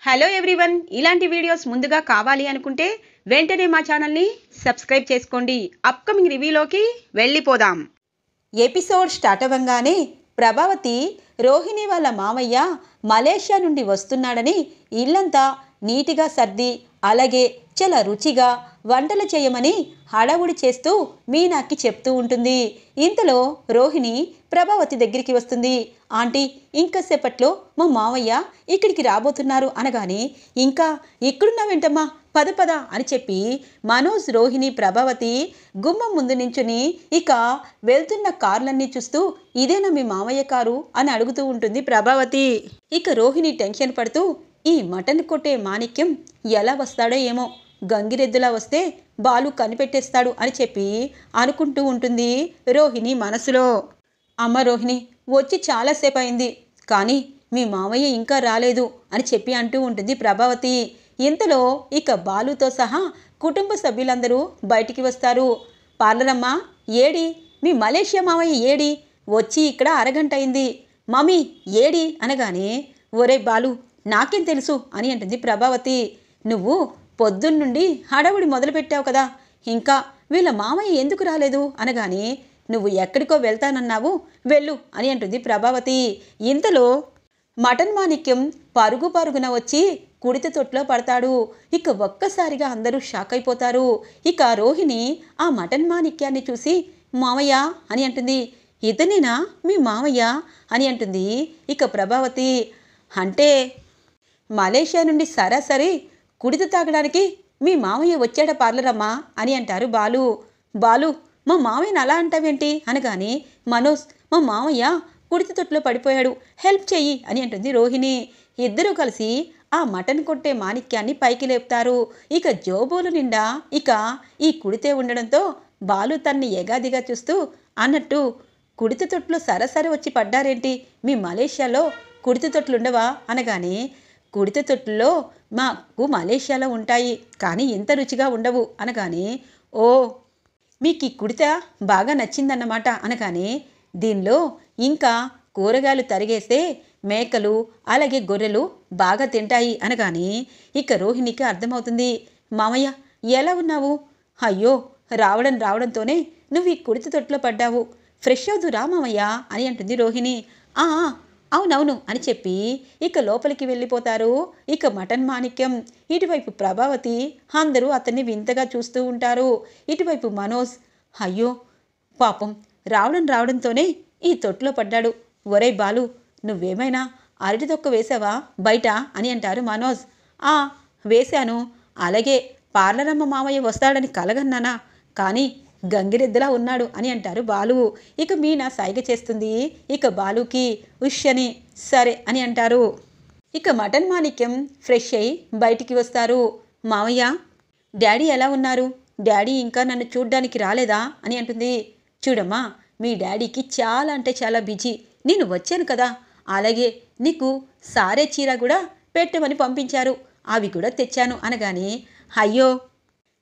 Hello everyone, ఇలాంటి videos ముందుగా కావాలి అనుకుంటే వెంటనే మా ఛానల్ని సబ్స్క్రైబ్ చేసుకోండి. అప్కమింగ్ రివ్యూలోకి వెళ్ళిపోదాం. ఎపిసోడ్ స్టార్ట్ అవ్వగానే ప్రభావతి రోహిణి వాళ్ళ మామయ్య మలేషియా నుండి వస్తున్నాడని ఇల్లంతా నీటిగా సర్ది అలాగే చాలా రుచిగా వంటలు చేయమని హడావుడి చేస్తూ మీనాకి చెప్తూ ఉంటుంది. ఇంతలో రోహిణి ప్రభావతి దగ్గరికి వస్తుంది. ఆంటీ, ఇంకాసేపట్లో మా మామయ్య ఇక్కడికి రాబోతున్నారు అనగానే, ఇంకా ఇక్కడున్నావేంటమ్మా, పద పద అని చెప్పి మనోజ్, రోహిణి, ప్రభావతి గుమ్మం ముందు నించుని ఇక వెళ్తున్న కార్లన్నీ చూస్తూ, ఇదేనా మీ మామయ్య కారు అని అడుగుతూ ఉంటుంది ప్రభావతి. ఇక రోహిణి టెన్షన్ పడుతూ, ఈ మటన్ కొట్టే మాణిక్యం ఎలా వస్తాడో ఏమో, గంగిరెద్దులా వస్తే బాలు కనిపెట్టేస్తాడు అని చెప్పి అనుకుంటూ ఉంటుంది రోహిణి మనసులో. అమ్మ రోహిణి, వచ్చి చాలాసేపు అయింది, కానీ మీ మామయ్య ఇంకా రాలేదు అని చెప్పి అంటూ ఉంటుంది ప్రభావతి. ఇంతలో ఇక బాలుతో సహా కుటుంబ సభ్యులందరూ బయటికి వస్తారు. పార్లరమ్మ, ఏడి మీ మలేషియా మామయ్య ఏడి, వచ్చి ఇక్కడ అరగంట అయింది, మమ్మీ ఏడి అనగానే, ఒరే బాలు, నాకేం తెలుసు అని అంటుంది ప్రభావతి. నువ్వు పొద్దున్నుండి హడావుడి మొదలుపెట్టావు కదా, ఇంకా వీళ్ళ మామయ్య ఎందుకు రాలేదు అనగానే, నువ్వు ఎక్కడికో వెళ్తానన్నావు, వెళ్ళు అని అంటుంది ప్రభావతి. ఇంతలో మటన్ మాణిక్యం పరుగు పరుగున వచ్చి కుడిత తొట్లో పడతాడు. ఇక ఒక్కసారిగా అందరూ షాక్ అయిపోతారు. ఇక రోహిణి ఆ మటన్ మాణిక్యాన్ని చూసి, మామయ్య అని అంటుంది. ఇతనేనా మీ మామయ్య అని అంటుంది ఇక ప్రభావతి. అంటే మలేషియా నుండి సరాసరి కుడిత తాగడానికి మీ మామయ్య వచ్చాడా పార్లరమ్మా అని అంటారు బాలు. బాలు, మా మామయ్యని అలా అంటావేంటి అనగానే, మనోజ్, మా మామయ్య కుడిత తొట్లో పడిపోయాడు, హెల్ప్ చెయ్యి అని అంటుంది రోహిణి. ఇద్దరూ కలిసి ఆ మటన్ కొట్టే మాణిక్యాన్ని పైకి లేపుతారు. ఇక జోబోలు నిండా ఇక ఈ కుడితే ఉండడంతో బాలు తన్ని ఎగాదిగా చూస్తూ, అన్నట్టు కుడిత తొట్లో సరసరి వచ్చి పడ్డారేంటి, మీ మలేషియాలో కుడిత తొట్లుండవా అనగానే, కుడిత తొట్టులో మాకు మలేషియాలో ఉంటాయి, కానీ ఇంత రుచిగా ఉండవు అనగానే, ఓ మీకు ఈ కుడిత బాగా నచ్చిందన్నమాట అనగానే, దీనిలో ఇంకా కూరగాయలు తరిగేస్తే మేకలు అలాగే గొర్రెలు బాగా తింటాయి అనగానే ఇక రోహిణికి అర్థమవుతుంది. మామయ్య ఎలా ఉన్నావు? అయ్యో, రావడంతోనే నువ్వు ఈ కుడిత తొట్టులో పడ్డావు, ఫ్రెష్ అవుదురా మామయ్య అని అంటుంది రోహిణి. అవునవును అని చెప్పి ఇక లోపలికి వెళ్ళిపోతారు ఇక మటన్ మాణిక్యం. ఇటువైపు ప్రభావతి, అందరూ అతన్ని వింతగా చూస్తూ ఉంటారు. ఇటువైపు మనోజ్, అయ్యో పాపం, రావడంతోనే ఈ తొట్టులో పడ్డాడు. ఒరే బాలు, నువ్వేమైనా అరటి తొక్క వేసావా బయట అని అంటారు మనోజ్. వేశాను, అలాగే పార్లరమ్మ మామయ్య వస్తాడని కలగన్నానా, కానీ గంగిరెద్దులా ఉన్నాడు అని అంటారు బాలు. ఇక మీనా సైగ చేస్తుంది ఇక బాలుకి, ఉష్ అని. సరే అని అంటారు. ఇక మటన్ మాణిక్యం ఫ్రెష్ అయి బయటికి వస్తారు. మామయ్య, డాడీ ఎలా ఉన్నారు? డాడీ ఇంకా నన్ను చూడ్డానికి రాలేదా అని అంటుంది. చూడమ్మా, మీ డాడీకి చాలా అంటే చాలా బిజీ, నేను వచ్చాను కదా, అలాగే నీకు సారే చీర కూడా పెట్టమని పంపించారు, అవి కూడా తెచ్చాను అనగానే, అయ్యో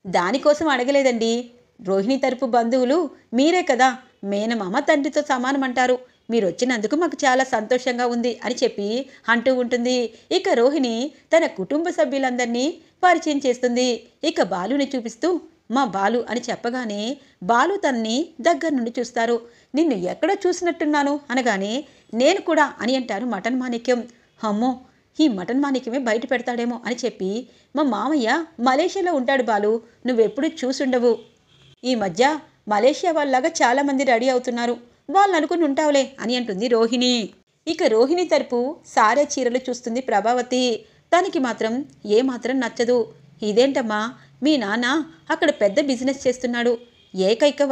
దానికోసం అడగలేదండి, రోహిణి తరపు బంధువులు మీరే కదా, మేనమామ తండ్రితో సమానమంటారు, మీరు వచ్చినందుకు మాకు చాలా సంతోషంగా ఉంది అని చెప్పి అంటూ ఉంటుంది. ఇక రోహిణి తన కుటుంబ సభ్యులందరినీ పరిచయం చేస్తుంది. ఇక బాలుని చూపిస్తూ, మా బాలు అని చెప్పగానే బాలు తన్ని దగ్గర నుండి చూస్తారు. నిన్ను ఎక్కడో చూసినట్టున్నాను అనగానే, నేను కూడా అని అంటారు మటన్ మాణిక్యం. అమ్మో, ఈ మటన్ మాణిక్యమే బయట పెడతాడేమో అని చెప్పి, మా మామయ్య మలేషియాలో ఉంటాడు బాలు, నువ్వెప్పుడు చూసుండవు, ఈ మధ్య మలేషియా వాళ్ళలాగా చాలామంది రెడీ అవుతున్నారు, వాళ్ళు అనుకుని ఉంటావులే అని అంటుంది రోహిణి. ఇక రోహిణి తరపు సారే చీరలు చూస్తుంది ప్రభావతి. తనకి మాత్రం ఏమాత్రం నచ్చదు. ఇదేంటమ్మా, మీ నాన్న అక్కడ పెద్ద బిజినెస్ చేస్తున్నాడు, ఏకైక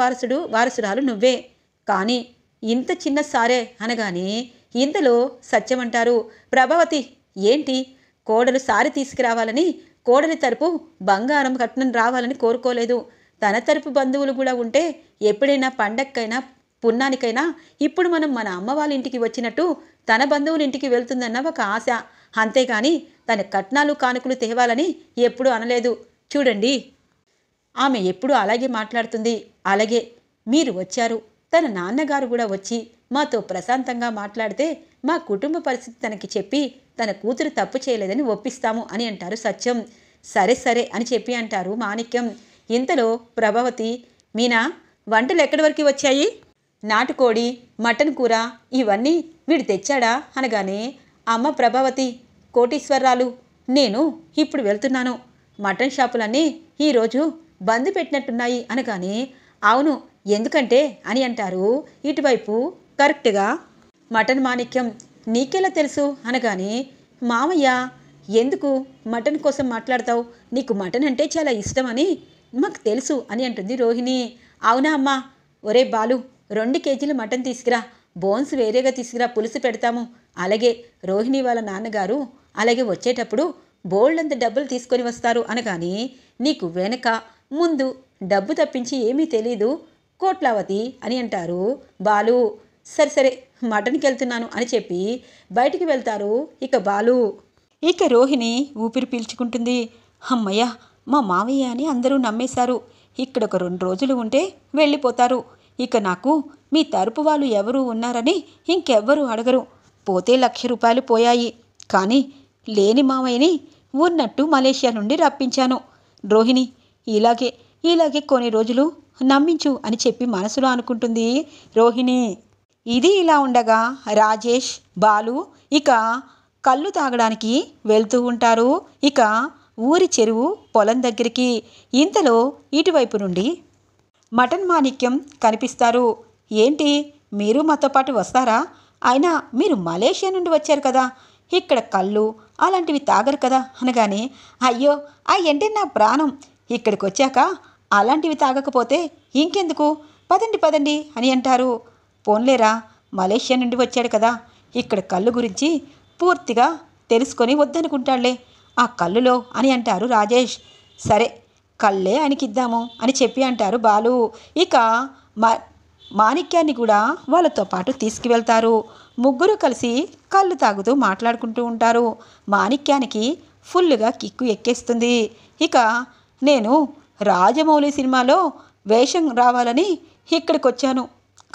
వారసురాలు నువ్వే, కానీ ఇంత చిన్న సారే అనగానే ఇంతలో సత్యమంటారు. ప్రభావతి, ఏంటి, కోడలు సారి తీసుకురావాలని కోడలి తరపు బంగారం కట్నం రావాలని కోరుకోలేదు, తన తరపు బంధువులు కూడా ఉంటే ఎప్పుడైనా పండక్కైనా పున్నానికైనా ఇప్పుడు మనం మన అమ్మ వాళ్ళ ఇంటికి వచ్చినట్టు తన బంధువుల ఇంటికి వెళ్తుందన్న ఒక ఆశ, అంతేగాని తన కట్నాలు కానుకలు తేవాలని ఎప్పుడూ అనలేదు. చూడండి, ఆమె ఎప్పుడూ అలాగే మాట్లాడుతుంది. అలాగే మీరు వచ్చారు, తన నాన్నగారు కూడా వచ్చి మాతో ప్రశాంతంగా మాట్లాడితే మా కుటుంబ పరిస్థితి తనకి చెప్పి తన కూతురు తప్పు చేయలేదని ఒప్పిస్తాము అని అంటారు సత్యం. సరే సరే అని చెప్పి అంటారు మాణిక్యం. ఇంతలో ప్రభావతి, మీనా వంటలు ఎక్కడి వరకు వచ్చాయి? నాటుకోడి, మటన్ కూర ఇవన్నీ వీడు తెచ్చాడా అనగానే, అమ్మ ప్రభావతి, కోటీశ్వరరాలు, నేను ఇప్పుడు వెళ్తున్నాను. మటన్ షాపులన్నీ ఈరోజు బంద్ పెట్టినట్టున్నాయి అనగానే, అవును ఎందుకంటే అని అంటారు ఇటువైపు కరెక్ట్గా మటన్ మాణిక్యం. నీకెలా తెలుసు అనగానే, మామయ్య ఎందుకు మటన్ కోసం మాట్లాడతావు? నీకు మటన్ అంటే చాలా ఇష్టమని మాకు తెలుసు అని అంటుంది రోహిణి. అవునా అమ్మా? ఒరే బాలు, 2 కేజీలు మటన్ తీసుకురా, బోన్స్ వేరేగా తీసుకురా, పులుసు పెడతాము. అలాగే రోహిణి వాళ్ళ నాన్నగారు అలాగే వచ్చేటప్పుడు బోల్డంత డబ్బులు తీసుకొని వస్తారు అనగానే, నీకు వెనక ముందు డబ్బు తప్పించి ఏమీ తెలీదు కోట్లావతి అని అంటారు బాలు. సరే సరే మటన్కి వెళ్తున్నాను అని చెప్పి బయటికి వెళ్తారు ఇక బాలు. ఇక రోహిణి ఊపిరి పీల్చుకుంటుంది. అమ్మయ్య, మా మావయ్య అని అందరూ నమ్మేశారు. ఇక్కడ ఒక 2 రోజులు ఉంటే వెళ్ళిపోతారు. ఇక నాకు మీ తరపు వాళ్ళు ఎవరు ఉన్నారని ఇంకెవ్వరూ అడగరు. పోతే 1,00,000 రూపాయలు పోయాయి. కానీ లేని మావయ్యని ఉన్నట్టు మలేషియా నుండి రప్పించాను. రోహిణి, ఇలాగే కొన్ని రోజులు నమ్మించు అని చెప్పి మనసులో అనుకుంటుంది రోహిణి. ఇది ఇలా ఉండగా రాజేష్, బాలు ఇక కళ్ళు తాగడానికి వెళ్తూ ఉంటారు ఇక ఊరి చెరువు పొలం దగ్గరికి. ఇంతలో ఇటువైపు నుండి మటన్ మాణిక్యం కనిపిస్తారు. ఏంటి, మీరు మాతో పాటు వస్తారా? అయినా మీరు మలేషియా నుండి వచ్చారు కదా, ఇక్కడ కళ్ళు అలాంటివి తాగరు కదా అనగానే, అయ్యో అయ్యంటే నా ప్రాణం. ఇక్కడికి వచ్చాక అలాంటివి తాగకపోతే ఇంకెందుకు, పదండి పదండి అని అంటారు. పోన్లేరా, మలేషియా నుండి వచ్చాడు కదా, ఇక్కడ కళ్ళు గురించి పూర్తిగా తెలుసుకొని వద్దనుకుంటాడులే ఆ కళ్ళులో అని అంటారు రాజేష్. సరే కళ్ళే ఆయనకిద్దాము అని చెప్పి అంటారు బాలు. ఇక మాణిక్యాన్ని కూడా వాళ్ళతో పాటు తీసుకువెళ్తారు. ముగ్గురు కలిసి కళ్ళు తాగుతూ మాట్లాడుకుంటూ ఉంటారు. మాణిక్యానికి ఫుల్గా కిక్కు ఎక్కేస్తుంది. ఇక నేను రాజమౌళి సినిమాలో వేషం రావాలని ఇక్కడికి వచ్చాను,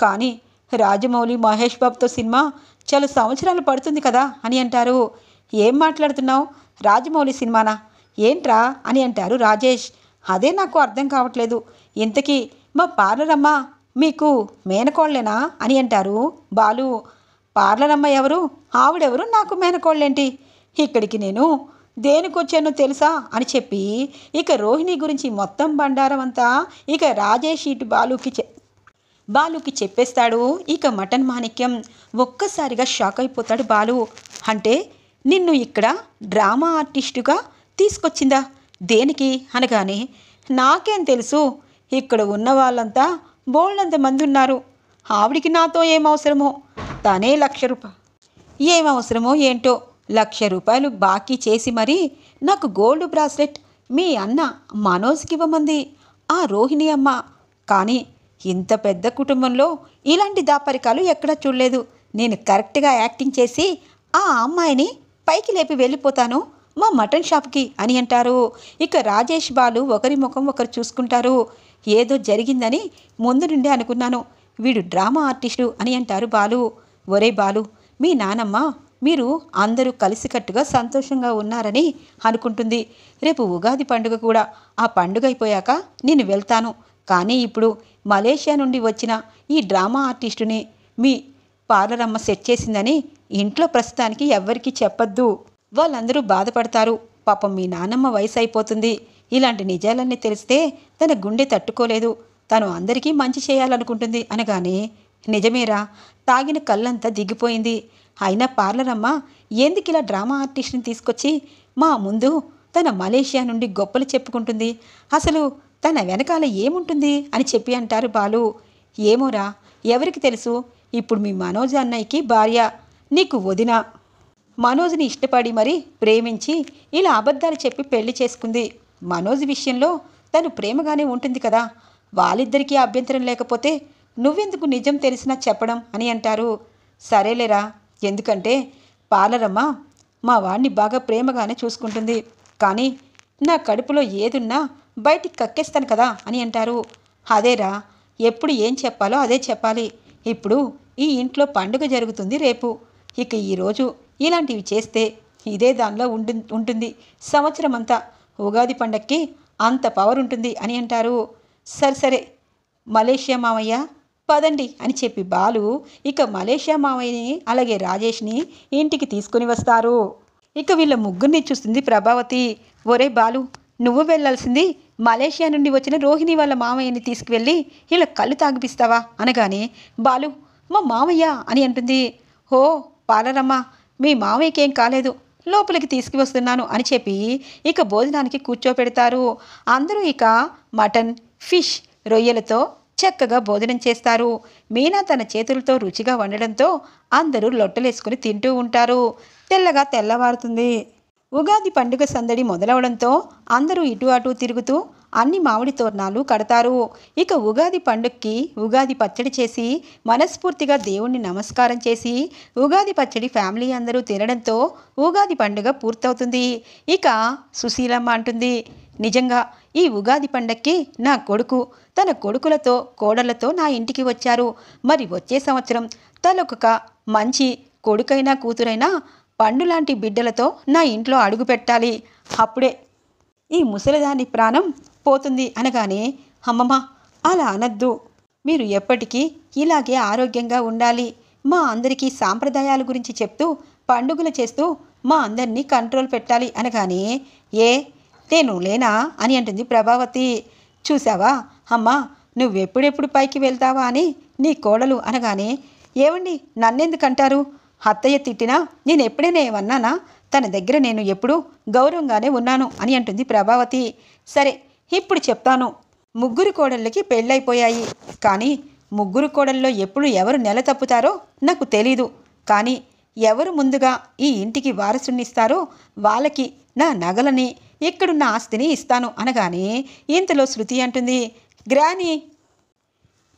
కానీ రాజమౌళి మహేష్ బాబుతో సినిమా చాలా సంవత్సరాలు పడుతుంది కదా అని అంటారు. ఏం మాట్లాడుతున్నావు, రాజమౌళి సినిమానా ఏంట్రా అని అంటారు రాజేష్. అదే నాకు అర్థం కావట్లేదు. ఇంతకీ మా పార్లరమ్మ మీకు మేనకోళ్ళేనా అని అంటారు బాలు. పార్లరమ్మ ఎవరు, ఆవిడెవరు, నాకు మేనకోళ్ళేంటి? ఇక్కడికి నేను దేనికొచ్చానో తెలుసా అని చెప్పి ఇక రోహిణి గురించి మొత్తం బండారం అంతా ఇక రాజేష్ ఇటు బాలుకి చెప్పేస్తాడు. ఇక మటన్ మాణిక్యం ఒక్కసారిగా షాక్ అయిపోతాడు బాలు. అంటే నిన్ను ఇక్కడ డ్రామా ఆర్టిస్టుగా తీసుకొచ్చిందా, దేనికి అనగానే, నాకేం తెలుసు, ఇక్కడ ఉన్న వాళ్ళంతా బోల్డంత మంది ఉన్నారు, ఆవిడికి నాతో ఏమవసరమో, తనే 1,00,000 రూపాయలు ఏమవసరమో ఏంటో 1,00,000 రూపాయలు బాకీ చేసి మరీ నాకు గోల్డ్ బ్రాస్లెట్ మీ అన్న మనోజ్కి ఇవ్వమంది ఆ రోహిణి అమ్మ. కానీ ఇంత పెద్ద కుటుంబంలో ఇలాంటి దాపరికాలు ఎక్కడా చూడలేదు. నేను కరెక్ట్గా యాక్టింగ్ చేసి ఆ అమ్మాయిని పైకి లేపి వెళ్ళిపోతాను మా మటన్ షాప్కి అని అంటారు. ఇక రాజేష్ బాలు ఒకరి ముఖం ఒకరు చూసుకుంటారు. ఏదో జరిగిందని ముందు నుండి అనుకున్నాను, వీడు డ్రామా ఆర్టిస్టు అని అంటారు బాలు. ఒరే బాలు, మీ నానమ్మ మీరు అందరూ కలిసికట్టుగా సంతోషంగా ఉన్నారని అనుకుంటుంది. రేపు ఉగాది పండుగ కూడా, ఆ పండుగ అయిపోయాక నేను వెళ్తాను. కానీ ఇప్పుడు మలేషియా నుండి వచ్చిన ఈ డ్రామా ఆర్టిస్టుని మీ పార్లరమ్మ సెట్ చేసిందని ఇంట్లో ప్రస్తుతానికి ఎవ్వరికీ చెప్పొద్దు, వాళ్ళందరూ బాధపడతారు. పాపం మీ నానమ్మ వయసు అయిపోతుంది. ఇలాంటి నిజాలన్నీ తెలిస్తే తన గుండె తట్టుకోలేదు, తను అందరికీ మంచి చేయాలనుకుంటుంది అనగానే, నిజమేరా, తాగిన కళ్ళంతా దిగిపోయింది. అయినా పార్లరమ్మ ఎందుకు ఇలా డ్రామా ఆర్టిస్ట్ని తీసుకొచ్చి మా ముందు తన మలేషియా నుండి గొప్పలు చెప్పుకుంటుంది? అసలు తన వెనకాల ఏముంటుంది అని చెప్పి అంటారు బాలు. ఏమోరా, ఎవరికి తెలుసు. ఇప్పుడు మీ మనోజ్ అన్నయ్యకి భార్య, నీకు వదిన. మనోజ్ని ఇష్టపడి మరీ ప్రేమించి ఇలా అబద్ధాలు చెప్పి పెళ్లి చేసుకుంది. మనోజ్ విషయంలో తను ప్రేమగానే ఉంటుంది కదా, వాళ్ళిద్దరికీ అభ్యంతరం లేకపోతే నువ్వెందుకు నిజం తెలిసినా చెప్పడం అని అంటారు. సరేలేరా, ఎందుకంటే పార్లరమ్మ మా వాడిని బాగా ప్రేమగానే చూసుకుంటుంది, కానీ నా కడుపులో ఏదున్నా బయటికి కక్కేస్తాను కదా అని అంటారు. అదేరా, ఎప్పుడు ఏం చెప్పాలో అదే చెప్పాలి. ఇప్పుడు ఈ ఇంట్లో పండుగ జరుగుతుంది రేపు. ఇక ఈరోజు ఇలాంటివి చేస్తే ఇదే దానిలో ఉంటుంది సంవత్సరం అంతా. ఉగాది పండక్కి అంత పవర్ ఉంటుంది అని అంటారు. సరే సరే మలేషియా మామయ్య పదండి అని చెప్పి బాలు ఇక మలేషియా మామయ్యని అలాగే రాజేష్ని ఇంటికి తీసుకుని వస్తారు. ఇక వీళ్ళ ముగ్గురిని చూస్తుంది ప్రభావతి. ఒరే బాలు, నువ్వు వెళ్ళాల్సింది మలేషియా నుండి వచ్చిన రోహిణి వాళ్ళ మామయ్యని తీసుకువెళ్ళి ఇలా కళ్ళు తాగిపిస్తావా అనగానే బాలు మా మామయ్య అని అంటుంది. హో పాలరమ్మ, మీ మామయ్యకేం కాలేదు, లోపలికి తీసుకువస్తున్నాను అని చెప్పి ఇక భోజనానికి కూర్చోపెడతారు. అందరూ ఇక మటన్, ఫిష్, రొయ్యలతో చక్కగా భోజనం చేస్తారు. మీనా తన చేతులతో రుచిగా వండడంతో అందరూ లొట్టలేసుకుని తింటూ ఉంటారు. తెల్లగా తెల్లవారుతుంది. ఉగాది పండుగ సందడి మొదలవడంతో అందరూ ఇటు అటు తిరుగుతూ అన్ని మామిడి తోరణాలు కడతారు. ఇక ఉగాది పండుగకి ఉగాది పచ్చడి చేసి మనస్ఫూర్తిగా దేవుణ్ణి నమస్కారం చేసి ఉగాది పచ్చడి ఫ్యామిలీ అందరూ తినడంతో ఉగాది పండుగ పూర్తవుతుంది. ఇక సుశీలమ్మ అంటుంది, నిజంగా ఈ ఉగాది పండక్కి నా కొడుకు తన కొడుకులతో కోడళ్లతో నా ఇంటికి వచ్చారు. మరి వచ్చే సంవత్సరం తనొక మంచి కొడుకైనా కూతురైనా పండులాంటి బిడ్డలతో నా ఇంట్లో అడుగు పెట్టాలి. అప్పుడే ఈ ముసలిదాని ప్రాణం పోతుంది అనగానే అమ్మమ్మ అలా అనద్దు, మీరు ఎప్పటికీ ఇలాగే ఆరోగ్యంగా ఉండాలి. మా అందరికీ సాంప్రదాయాల గురించి చెప్తూ పండుగలు చేస్తూ మా అందరినీ కంట్రోల్ పెట్టాలి అనగానే ఏ నేను లేనా అని అంటుంది ప్రభావతి. చూసావా అమ్మా, నువ్వెప్పుడెప్పుడు పైకి వెళ్తావా అని నీ కోడలు అనగానే ఏమండి నన్నెందుకంటారు, అత్తయ్య తిట్టినా నేను ఎప్పుడైనా ఏమన్నానా, తన దగ్గర నేను ఎప్పుడూ గౌరవంగానే ఉన్నాను అని అంటుంది ప్రభావతి. సరే ఇప్పుడు చెప్తాను, ముగ్గురు కోడళ్ళకి పెళ్ళైపోయాయి, కానీ ముగ్గురు కోడల్లో ఎప్పుడు ఎవరు నెల తప్పుతారో నాకు తెలీదు. కానీ ఎవరు ముందుగా ఈ ఇంటికి వారసునిస్తారో వాళ్ళకి నా నగలని ఇక్కడున్న ఆస్తిని ఇస్తాను అనగానే ఇంతలో శృతి అంటుంది, గ్రాని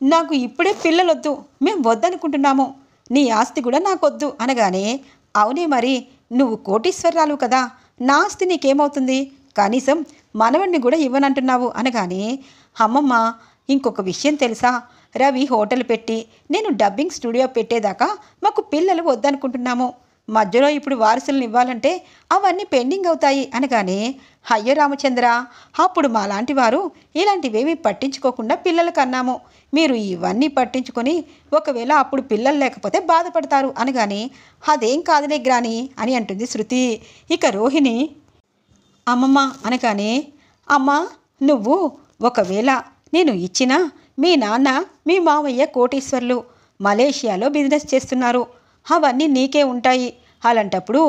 నాకు ఇప్పుడే పిల్లలొద్దు, మేము వద్దనుకుంటున్నాము, నీ ఆస్తి కూడా నాకొద్దు అనగానే అవునే మరి, నువ్వు కోటీశ్వరరాలు కదా, నా ఆస్తి నీకేమవుతుంది, కనీసం మనవణ్ణి కూడా ఇవ్వనంటున్నావు అనగానే అమ్మమ్మ ఇంకొక విషయం తెలుసా, రవి హోటల్ పెట్టి నేను డబ్బింగ్ స్టూడియో పెట్టేదాకా మాకు పిల్లలు వద్దనుకుంటున్నాము. మధ్యలో ఇప్పుడు వారసులను ఇవ్వాలంటే అవన్నీ పెండింగ్ అవుతాయి అనగానే అయ్యో రామచంద్ర, అప్పుడు మాలాంటి వారు ఇలాంటివేమీ పట్టించుకోకుండా పిల్లలకు అన్నాము, మీరు ఇవన్నీ పట్టించుకొని ఒకవేళ అప్పుడు పిల్లలు లేకపోతే బాధపడతారు అనగానే అదేం కాదులే గ్రాని అని అంటుంది శృతి. ఇక రోహిణి అమ్మమ్మ అనగానే అమ్మ నువ్వు ఒకవేళ నేను ఇచ్చినా మీ నాన్న మీ మావయ్య కోటీశ్వర్లు మలేషియాలో బిజినెస్ చేస్తున్నారు, అవన్నీ నీకే ఉంటాయి. అలాంటప్పుడు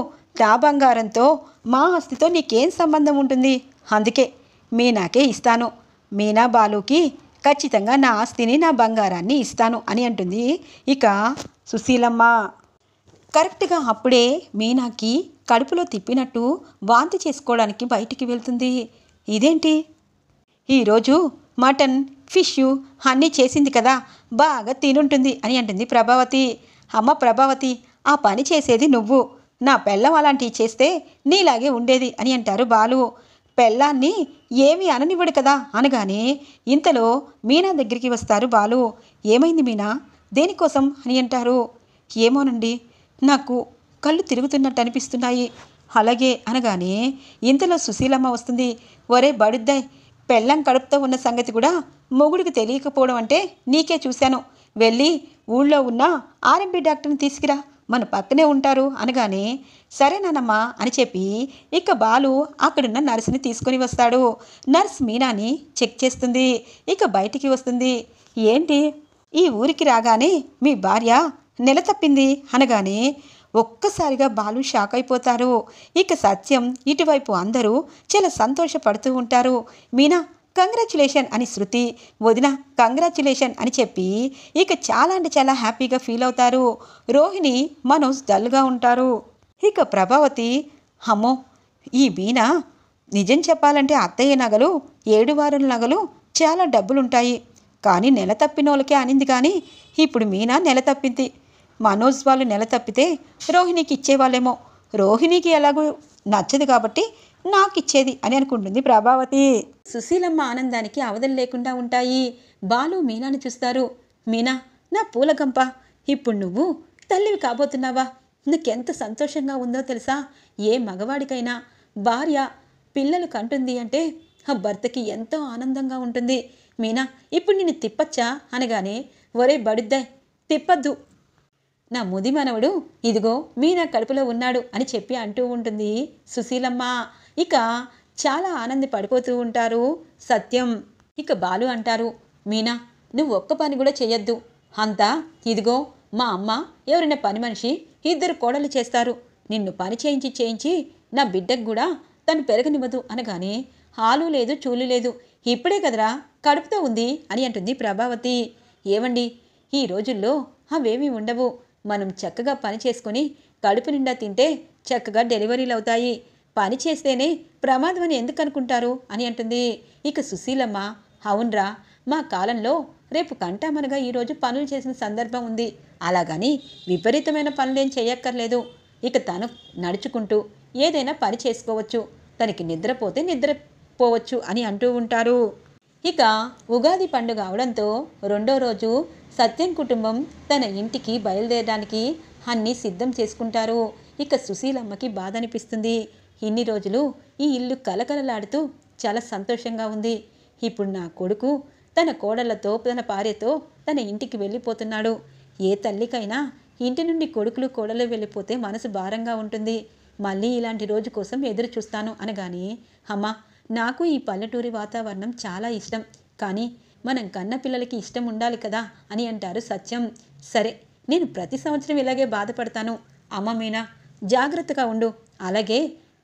నా బంగారంతో మా ఆస్తితో నీకేం సంబంధం ఉంటుంది, అందుకే మీనాకే ఇస్తాను, మీనా బాలుకి ఖచ్చితంగా నా ఆస్తిని నా బంగారాన్ని ఇస్తాను అని అంటుంది ఇక సుశీలమ్మ. కరెక్ట్గా అప్పుడే మీనాకి కడుపులో తిప్పినట్టు వాంతి చేసుకోవడానికి బయటికి వెళ్తుంది. ఇదేంటి ఈరోజు మటన్, ఫిష్ అన్నీ చేసింది కదా, బాగా తినుంటుంది అని అంటుంది ప్రభావతి. అమ్మ ప్రభావతి, ఆ పని చేసేది నువ్వు, నా పెళ్ళం అలాంటివి చేస్తే నీలాగే ఉండేది అని అంటారు బాలు. పెళ్ళాన్ని ఏమీ అననివ్వడు కదా అనగానే ఇంతలో మీనా దగ్గరికి వస్తారు బాలు. ఏమైంది మీనా, దేనికోసం అని అంటారు. ఏమోనండి, నాకు కళ్ళు తిరుగుతున్నట్టు అనిపిస్తున్నాయి. అలాగే అనగానే ఇంతలో సుశీలమ్మ వస్తుంది. ఒరే బడుద్దాయ్, పెళ్ళం కడుపుతో ఉన్న సంగతి కూడా మొగుడికి తెలియకపోవడం అంటే నీకే చూశాను, వెళ్ళి ఊళ్ళో ఉన్న ఆర్ఎంపీ డాక్టర్ని తీసుకురా, మన పక్కనే ఉంటారు అనగానే సరేనానమ్మా అని చెప్పి ఇక బాలు అక్కడున్న నర్సుని తీసుకొని వస్తాడు. నర్స్ మీనాని చెక్ చేస్తుంది. ఇక బయటికి వస్తుంది. ఏంటి ఈ ఊరికి రాగానే మీ భార్య నెల తప్పింది అనగానే ఒక్కసారిగా బాలు షాక్ అయిపోతారు. ఇక సత్యం ఇటువైపు అందరూ చాలా సంతోషపడుతూ ఉంటారు. మీనా కంగ్రాచ్యులేషన్ అని శృతి, వదిన కంగ్రాచ్యులేషన్ అని చెప్పి ఇక చాలా అంటే చాలా హ్యాపీగా ఫీల్ అవుతారు. రోహిణి, మనోజ్ డల్గా ఉంటారు. ఇక ప్రభావతి, అమ్మో ఈ మీనా నిజం చెప్పాలంటే అత్తయ్య నగలు 7 వారాల నగలు చాలా డబ్బులుంటాయి, కానీ నెల తప్పినోళ్ళకే అనింది, కానీ ఇప్పుడు మీనా నెల తప్పింది. మనోజ్ వాళ్ళు నెల తప్పితే రోహిణికి ఇచ్చేవాళ్ళేమో, రోహిణికి ఎలాగో నచ్చదు కాబట్టి నాకు ఇచ్చేది అని అనుకుంటుంది ప్రభావతి. సుశీలమ్మ ఆనందానికి అవధులు లేకుండా ఉంటాయి. బాలు మీనాను చూస్తారు. మీనా నా పూలగంప, ఇప్పుడు నువ్వు తల్లివి కాబోతున్నావా, నాకెంత సంతోషంగా ఉందో తెలుసా? ఏ మగవాడికైనా భార్య పిల్లలు కంటుంది అంటే ఆ భర్తకి ఎంతో ఆనందంగా ఉంటుంది. మీనా, ఇప్పుడు నిన్ను తిప్పచ్చా అనగానే, ఒరే బడుద్దాయ్, తిప్పద్దు, నా ముది మనవడు ఇదిగో మీనా కడుపులో ఉన్నాడు అని చెప్పి అంటూ ఉంటుంది సుశీలమ్మ. ఇక చాలా ఆనందపడిపోతూ ఉంటారు సత్యం. ఇక బాలు అంటారు, మీనా నువ్వు ఒక్క పని కూడా చెయ్యొద్దు, అంతా ఇదిగో మా అమ్మ ఎవరైనా పని మనిషి 2 కోడలు చేస్తారు. నిన్ను పని చేయించి నా బిడ్డకు కూడా తను పెరగనివ్వదు అనగానే, హాలు లేదు చూలు లేదు, ఇప్పుడే కదరా కడుపుతో ఉంది అని అంటుంది ప్రభావతి. ఏమండి, ఈ రోజుల్లో అవేమీ ఉండవు. మనం చక్కగా పని చేసుకొని కడుపు నిండా తింటే చక్కగా డెలివరీలు అవుతాయి. పని చేస్తేనే ప్రమాదం అని ఎందుకు అనుకుంటారు అని అంటుంది. ఇక సుశీలమ్మ, అవునరా, మా కాలంలో రేపు కంటామనగా ఈరోజు పనులు చేసిన సందర్భం ఉంది. అలాగని విపరీతమైన పనులేం చేయక్కర్లేదు. ఇక తను నడుచుకుంటూ ఏదైనా పని చేసుకోవచ్చు, తనకి నిద్రపోతే నిద్రపోవచ్చు అని అంటూ ఉంటారు. ఇక ఉగాది పండుగ అవడంతో రెండో రోజు సత్యం కుటుంబం తన ఇంటికి బయలుదేరడానికి అన్నీ సిద్ధం చేసుకుంటారు. ఇక సుశీలమ్మకి బాధ అనిపిస్తుంది. ఇన్ని రోజులు ఈ ఇల్లు కలకలలాడుతూ చాలా సంతోషంగా ఉంది. ఇప్పుడు నా కొడుకు తన కోడళ్లతో తన భార్యతో తన ఇంటికి వెళ్ళిపోతున్నాడు. ఏ తల్లికైనా ఇంటి నుండి కొడుకులు కోడలు వెళ్ళిపోతే మనసు భారంగా ఉంటుంది. మళ్ళీ ఇలాంటి రోజు కోసం ఎదురు చూస్తాను అనగానే, అమ్మా నాకు ఈ పల్లెటూరి వాతావరణం చాలా ఇష్టం, కానీ మనం కన్న పిల్లలకి ఇష్టం ఉండాలి కదా అని అంటారు సత్యం. సరే, నేను ప్రతి సంవత్సరం ఇలాగే బాధపడతాను. అమ్మ మీనా, జాగ్రత్తగా ఉండు. అలాగే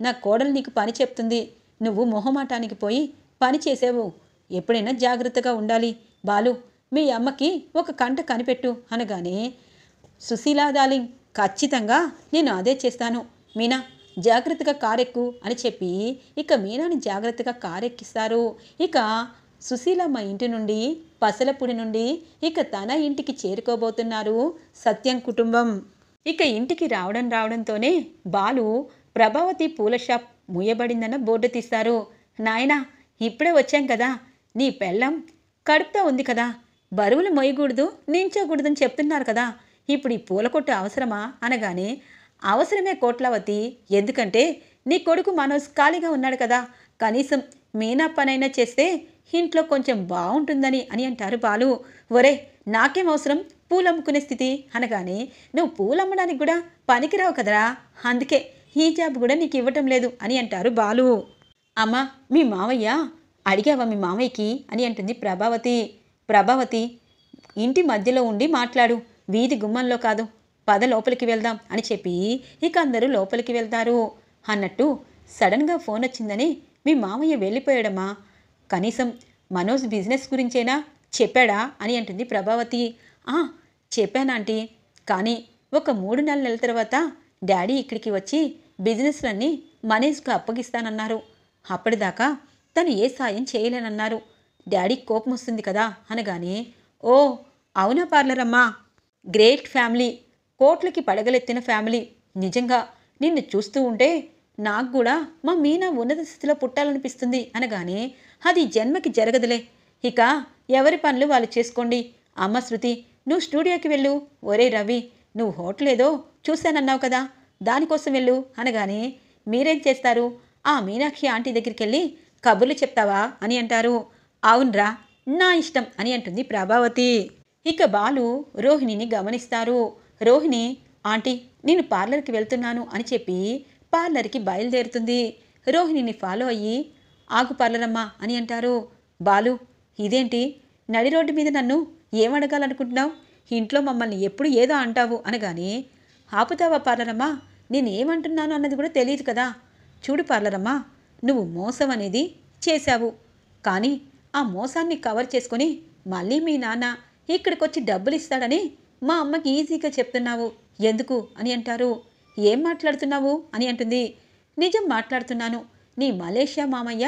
నా కోడలు నీకు పని చెప్తుంది, నువ్వు మొహమాటానికి పోయి పని చేసేవు. ఎప్పుడైనా జాగ్రత్తగా ఉండాలి. బాలు, మీ అమ్మకి ఒక కంట కనిపెట్టు అనగానే, సుశీలా డార్లింగ్, ఖచ్చితంగా నేను అదే చేస్తాను. మీనా, జాగ్రత్తగా కారెక్కు అని చెప్పి ఇక మీనాని జాగ్రత్తగా కారెక్కిస్తారు. ఇక సుశీలమ్మ ఇంటి నుండి పసలపూడి నుండి ఇక తన ఇంటికి చేరుకోబోతున్నారు సత్యం కుటుంబం. ఇక ఇంటికి రావడంతోనే బాలు ప్రభావతి పూల షాప్ మూయబడిందన్న బోర్డు తీస్తారు. నాయనా, ఇప్పుడే వచ్చాం కదా, నీ పెళ్ళం కడుపుతో ఉంది కదా, బరువులు మోయకూడదు నించోకూడదని చెప్తున్నారు కదా, ఇప్పుడు ఈ పూల కొట్టు అవసరమా అనగానే, అవసరమే కోట్లవతి, ఎందుకంటే నీ కొడుకు మనోజ్ ఖాళీగా ఉన్నాడు కదా, కనీసం మీనా పనైనా చేస్తే ఇంట్లో కొంచెం బాగుంటుందని అని అంటారు బాలు. ఒరే, నాకేం అవసరం పూలు అమ్ముకునే స్థితి అనగానే, నువ్వు పూలు అమ్మడానికి కూడా పనికిరావు కదరా, అందుకే ఈ జాబ్ కూడా నీకు ఇవ్వటం లేదు అని అంటారు బాలు. అమ్మా, మీ మావయ్య అడిగావా మీ మావయ్యకి అని అంటుంది ప్రభావతి. ప్రభావతి, ఇంటి మధ్యలో ఉండి మాట్లాడు, వీధి గుమ్మంలో కాదు, పద లోపలికి వెళ్దాం అని చెప్పి ఇక అందరూ లోపలికి వెళ్తారు. అన్నట్టు సడన్గా ఫోన్ వచ్చిందని మీ మామయ్య వెళ్ళిపోయాడమ్మా, కనీసం మనోజ్ బిజినెస్ గురించైనా చెప్పాడా అని అంటుంది ప్రభావతి. చెప్పానంటీ, కానీ ఒక 3 నెలల తర్వాత డాడీ ఇక్కడికి వచ్చి బిజినెస్లన్నీ మనోజ్కి అప్పగిస్తానన్నారు. అప్పటిదాకా తను ఏ సాయం చేయలేనన్నారు. డాడీకి కోపం వస్తుంది కదా అనగానే, ఓ అవునా పార్లరమ్మా, గ్రేట్ ఫ్యామిలీ, కోట్లకి పడగలెత్తిన ఫ్యామిలీ. నిజంగా నిన్ను చూస్తూ ఉంటే నాకు కూడా మా మీనా ఉన్నత స్థితిలో పుట్టాలనిపిస్తుంది అనగానే, అది జన్మకి జరగదులే, ఇక ఎవరి పనులు వాళ్ళు చేసుకోండి. అమ్మ శృతి, నువ్వు స్టూడియోకి వెళ్ళు. ఒరే రవి, నువ్వు హోటల్ ఏదో చూశానన్నావు కదా, దానికోసం వెళ్ళు అనగానే, మీరేం చేస్తారు, ఆ మీనాక్షి ఆంటీ దగ్గరికి వెళ్ళి కబుర్లు చెప్తావా అని అంటారు. అవునరా, నా ఇష్టం అని అంటుంది ప్రభావతి. ఇక బాలు రోహిణిని గమనిస్తారు. రోహిణి, ఆంటీ నేను పార్లర్కి వెళ్తున్నాను అని చెప్పి పార్లర్కి బయలుదేరుతుంది. రోహిణిని ఫాలో అయ్యి, ఆగు పార్లరమ్మా అని అంటారు. బాలు, ఇదేంటి నడి రోడ్డు మీద నన్ను ఏమడగాలనుకుంటున్నావు, ఇంట్లో మమ్మల్ని ఎప్పుడు ఏదో అంటావు అనగానే, ఆపుతావా పార్లరమ్మా, నేను ఏమంటున్నాను అన్నది కూడా తెలియదు కదా. చూడు పార్లరమ్మా, నువ్వు మోసం అనేది చేశావు, కానీ ఆ మోసాన్ని కవర్ చేసుకొని మళ్ళీ మీ నాన్న ఇక్కడికొచ్చి డబ్బులు ఇస్తాడని మా అమ్మకి ఈజీగా చెప్తున్నావు ఎందుకు అని అంటారు. ఏం మాట్లాడుతున్నావు అని అంటుంది. నిజం మాట్లాడుతున్నాను, నీ మలేషియా మామయ్య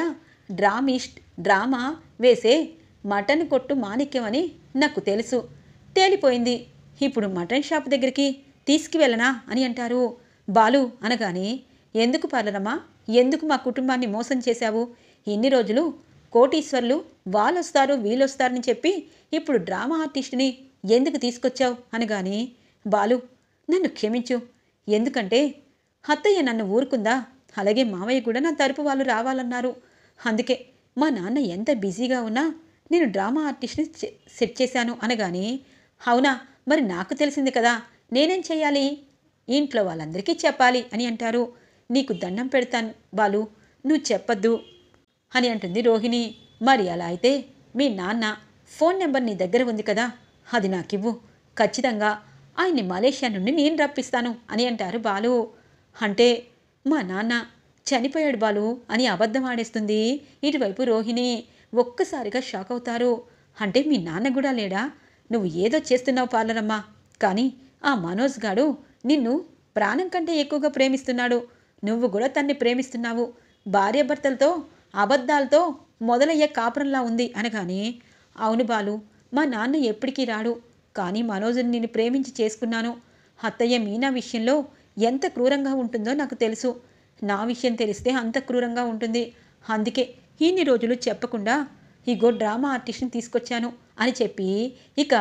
డ్రామా వేసే మటన్ కొట్టు మాణిక్యం అని నాకు తెలుసు, తేలిపోయింది. ఇప్పుడు మటన్ షాప్ దగ్గరికి తీసుకువెళ్ళనా అని అంటారు. బాలు అనగానే, ఎందుకు పార్లరమ్మా, ఎందుకు మా కుటుంబాన్ని మోసం చేశావు? ఇన్ని రోజులు కోటీశ్వర్లు వాళ్ళొస్తారు వీళ్ళొస్తారని చెప్పి ఇప్పుడు డ్రామా ఆర్టిస్ట్ని ఎందుకు తీసుకొచ్చావు అనగానే, బాలు నన్ను క్షమించు, ఎందుకంటే అత్తయ్య నన్ను ఊరుకుందా, అలాగే మావయ్య కూడా నా తరపు వాళ్ళు రావాలన్నారు. అందుకే మా నాన్న ఎంత బిజీగా ఉన్నా నేను డ్రామా ఆర్టిస్ట్ని సెట్ చేశాను అనగానే, అవునా, మరి నాకు తెలిసింది కదా, నేనేం చెయ్యాలి? ఇంట్లో వాళ్ళందరికీ చెప్పాలి అని అంటారు. నీకు దండం పెడతాను బాలు, నువ్వు చెప్పొద్దు అని అంటుంది రోహిణి. మరి అలా అయితే మీ నాన్న ఫోన్ నెంబర్ నీ దగ్గర ఉంది కదా, అది నాకివ్వు, ఖచ్చితంగా ఆయన్ని మలేషియా నుండి నేను రప్పిస్తాను అని అంటారు బాలు. అంటే మా నాన్న చనిపోయాడు బాలు అని అబద్ధం ఆడేస్తుంది ఇటువైపు రోహిణి. ఒక్కసారిగా షాక్ అవుతారు. అంటే మీ నాన్న కూడా లేడా? నువ్వు ఏదో చేస్తున్నావు పార్లరమ్మా, కానీ ఆ మనోజ్ గాడు నిన్ను ప్రాణం కంటే ఎక్కువగా ప్రేమిస్తున్నాడు, నువ్వు కూడా తన్ని ప్రేమిస్తున్నావు, భార్యాభర్తలతో అబద్ధాలతో మొదలయ్యే కాపురంలా ఉంది అనగానే, అవును బాలు, మా నాన్న ఎప్పటికీ రాడు, కానీ మనోజ్ని నేను ప్రేమించి చేసుకున్నాను. అత్తయ్య మీనా విషయంలో ఎంత క్రూరంగా ఉంటుందో నాకు తెలుసు, నా విషయం తెలిస్తే అంత క్రూరంగా ఉంటుంది. అందుకే ఇన్ని రోజులు చెప్పకుండా ఇగో డ్రామా ఆర్టిస్ట్ని తీసుకొచ్చాను అని చెప్పి ఇక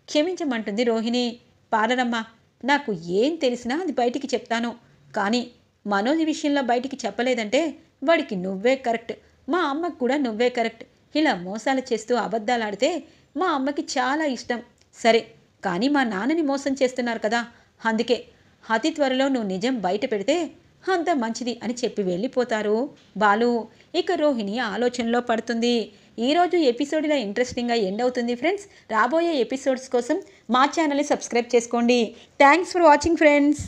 క్షమించమంటుంది రోహిణి. పార్లరమ్మ, నాకు ఏం తెలిసినా అది బయటికి చెప్తాను, కానీ మనోజ్ విషయంలో బయటికి చెప్పలేదంటే వాడికి నువ్వే కరెక్ట్, మా అమ్మకు కూడా నువ్వే కరెక్ట్. ఇలా మోసాలు చేస్తూ అబద్ధాలు ఆడితే మా అమ్మకి చాలా ఇష్టం. సరే, కానీ మా నాన్నని మోసం చేస్తున్నారు కదా, అందుకే అతి త్వరలో నువ్వు నిజం బయట పెడితే అంత మంచిది అని చెప్పి వెళ్ళిపోతారు బాలు. ఇక రోహిణి ఆలోచనలో పడుతుంది. ఈరోజు ఎపిసోడ్ ఇలా ఇంట్రెస్టింగ్గా ఎండ్ అవుతుంది ఫ్రెండ్స్. రాబోయే ఎపిసోడ్స్ కోసం మా ఛానల్ని సబ్స్క్రైబ్ చేసుకోండి. Thanks for watching friends.